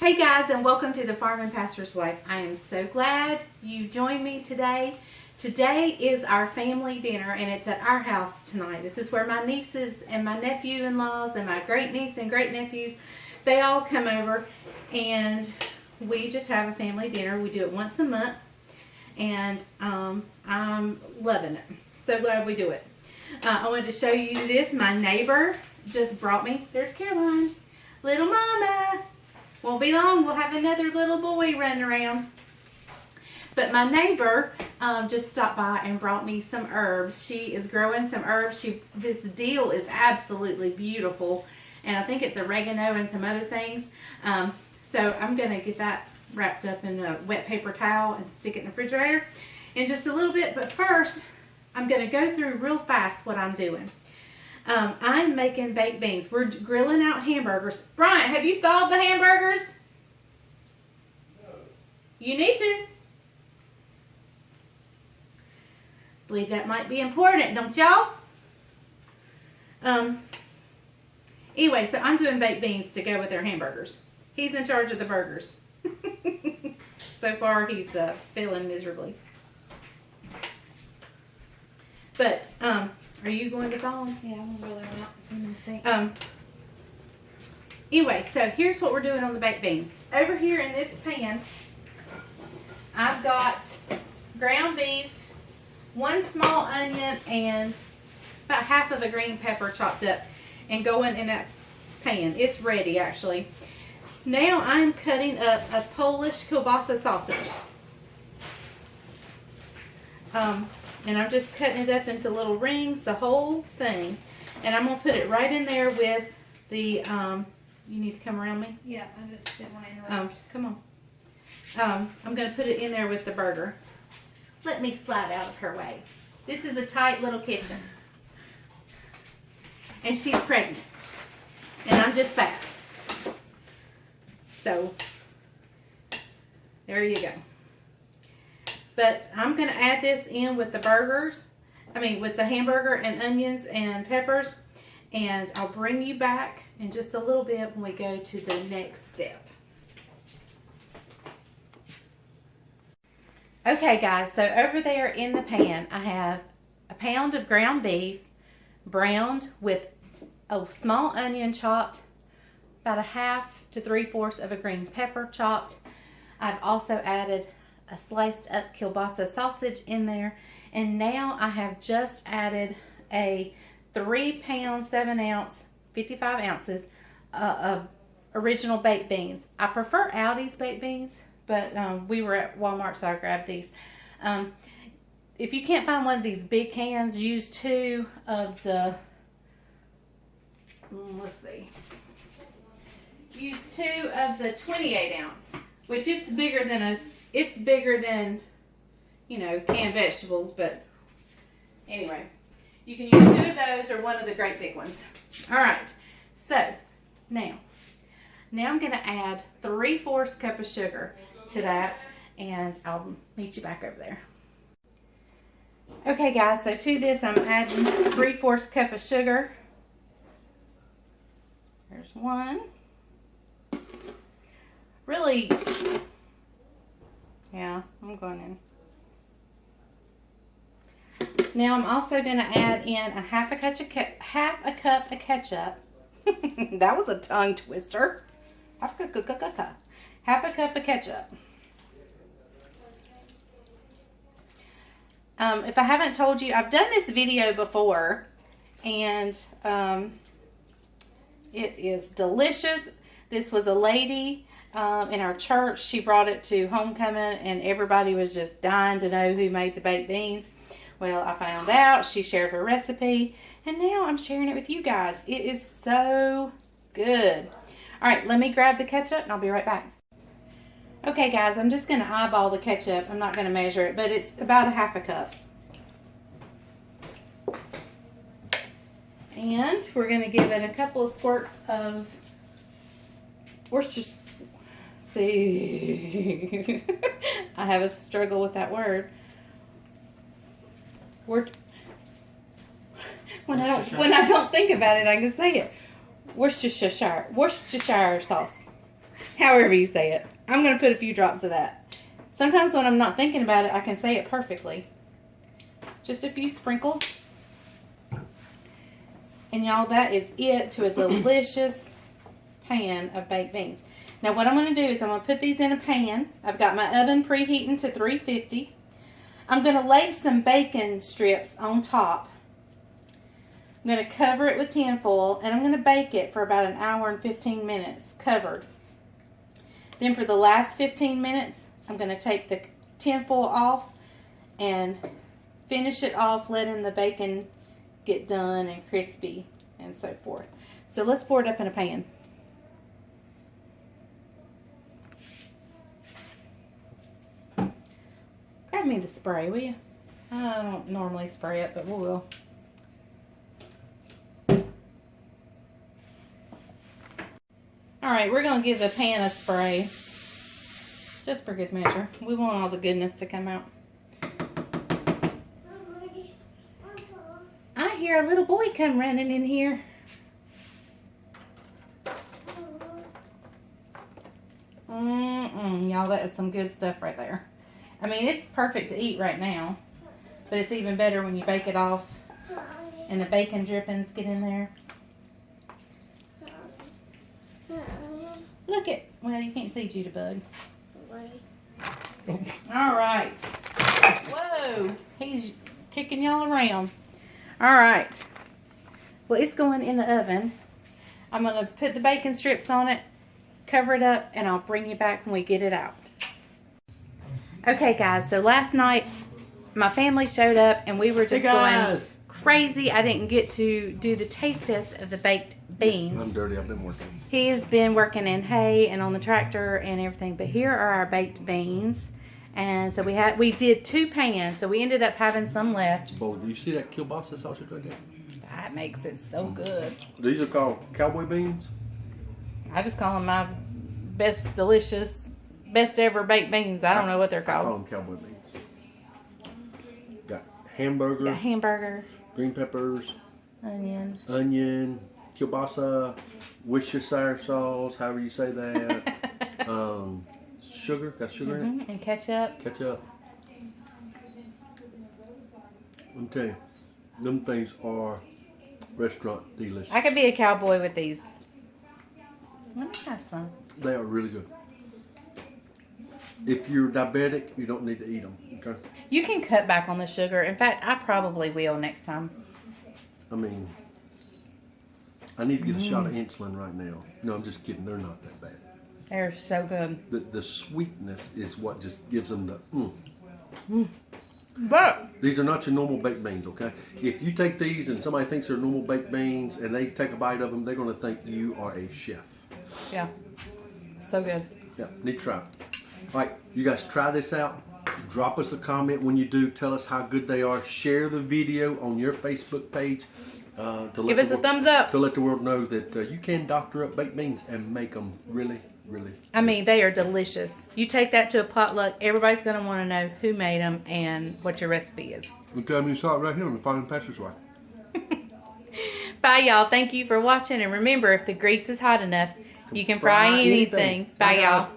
Hey guys, and welcome to the Farm and Pastor's Wife. I am so glad you joined me today. Today is our family dinner and it's at our house tonight. This is where my nieces and my nephew-in-laws and my great niece and great nephews, they all come over and we just have a family dinner. We do it once a month and I'm loving it. So glad we do it. I wanted to show you this. My neighbor just brought me, there's Caroline, little mama. Won't be long, we'll have another little boy running around. But my neighbor just stopped by and brought me some herbs. She is growing some herbs. This deal is absolutely beautiful. And I think it's oregano and some other things. So I'm going to get that wrapped up in a wet paper towel and stick it in the refrigerator in just a little bit. But first, I'm going to go through real fast what I'm doing. I'm making baked beans. We're grilling out hamburgers. Brian, have you thawed the hamburgers? No. You need to. Believe that might be important, don't y'all? Anyway, so I'm doing baked beans to go with their hamburgers. He's in charge of the burgers. So far, he's failing miserably. But, are you going to thaw them? Yeah, I'm going to roll them out in a sink. Anyway, so here's what we're doing on the baked beans. Over here in this pan, I've got ground beef, one small onion, and about half of a green pepper chopped up and going in that pan. It's ready, actually. Now I'm cutting up a Polish kielbasa sausage. And I'm just cutting it up into little rings, the whole thing. And I'm going to put it right in there with the, you need to come around me? Yeah, I just didn't want to interrupt. Come on. I'm going to put it in there with the burger. Let me slide out of her way. This is a tight little kitchen. And she's pregnant. And I'm just fat. So, there you go. But I'm going to add this in with the burgers. With the hamburger and onions and peppers. And I'll bring you back in just a little bit when we go to the next step. Okay guys, so over there in the pan, I have a pound of ground beef, browned with a small onion chopped, about a 1/2 to 3/4 of a green pepper chopped. I've also added a sliced up kielbasa sausage in there, and now I have just added a 3-pound 7-ounce 55 ounces of original baked beans. I prefer Aldi's baked beans, but we were at Walmart, so I grabbed these. If you can't find one of these big cans, use 2 of the, let's see, use 2 of the 28 ounce, which it's bigger than you know, canned vegetables, but anyway, you can use 2 of those or one of the great big ones. All right, so now I'm going to add 3/4 cup of sugar to that, and I'll meet you back over there. Okay guys, so to this I'm adding 3/4 cup of sugar. There's one. Really, yeah, I'm going in. Now I'm also going to add in a half a cup of ketchup. That was a tongue twister. Half a cup of ketchup. If I haven't told you, I've done this video before, and it is delicious. This was a lady in our church. She brought it to homecoming, and everybody was just dying to know who made the baked beans. Well, I found out. She shared her recipe, and now I'm sharing it with you guys. It is so good. All right, let me grab the ketchup, and I'll be right back. Okay, guys, I'm just going to eyeball the ketchup. I'm not going to measure it, but it's about a half a cup. And we're going to give it a couple of squirts of Worcestershire. See, I have a struggle with that word. When I don't think about it, I can say it. Worcestershire sauce. However you say it. I'm going to put a few drops of that. Sometimes when I'm not thinking about it, I can say it perfectly. Just a few sprinkles. And y'all, that is it to a delicious pan of baked beans. Now what I'm going to do is I'm going to put these in a pan. I've got my oven preheating to 350. I'm going to lay some bacon strips on top. I'm going to cover it with tinfoil, and I'm going to bake it for about 1 hour and 15 minutes covered. Then for the last 15 minutes, I'm going to take the tinfoil off and finish it off, letting the bacon get done and crispy and so forth. So let's pour it up in a pan. Grab me the spray, will you? I don't normally spray it, but we will. Alright, we're going to give the pan a spray. Just for good measure. We want all the goodness to come out. I hear a little boy come running in here. Y'all, that is some good stuff right there. I mean, it's perfect to eat right now. But it's even better when you bake it off and the bacon drippings get in there. Look at, well, you can't see Judabug. All right. Whoa, he's kicking y'all around. All right. Well, it's going in the oven. I'm going to put the bacon strips on it, cover it up, and I'll bring you back when we get it out. Okay, guys, so last night my family showed up and we were just going crazy. I didn't get to do the taste test of the baked beans. Yes, I'm dirty. I've been working. He has been working in hay and on the tractor and everything. But here are our baked beans. And so we did 2 pans. So we ended up having some left. Oh, do you see that kielbasa sausage right there? That makes it so good. These are called Cowboy Beans. I just call them my best delicious, best ever baked beans. I don't know what they're I call called. them Cowboy Beans. Got hamburger. Got hamburger. Green peppers. Onion. Kielbasa. Worcestershire sauce. However you say that. Sugar. Got sugar in it. And ketchup. Ketchup. Let me tell you, them things are restaurant delicious. I could be a cowboy with these. Let me try some. They are really good. If you're diabetic, you don't need to eat them. Okay. You can cut back on the sugar. In fact, I probably will next time. I mean, I need to get a shot of insulin right now. No, I'm just kidding. They're not that bad. They're so good. The sweetness is what just gives them the But These are not your normal baked beans, okay? If you take these and somebody thinks they're normal baked beans and they take a bite of them, they're going to think you are a chef. yeah, so good. Yeah, need to try it. All right, you guys try this out. Drop us a comment when you do. Tell us how good they are. Share the video on your Facebook page. Give us a thumbs up. To let the world know that you can doctor up baked beans and make them really, really good. I mean, they are delicious. You take that to a potluck, everybody's going to want to know who made them and what your recipe is. You tell me you saw it right here on the Farming Pastor's Wife. Bye, y'all. Thank you for watching. And remember, if the grease is hot enough, you can fry anything. Bye, y'all.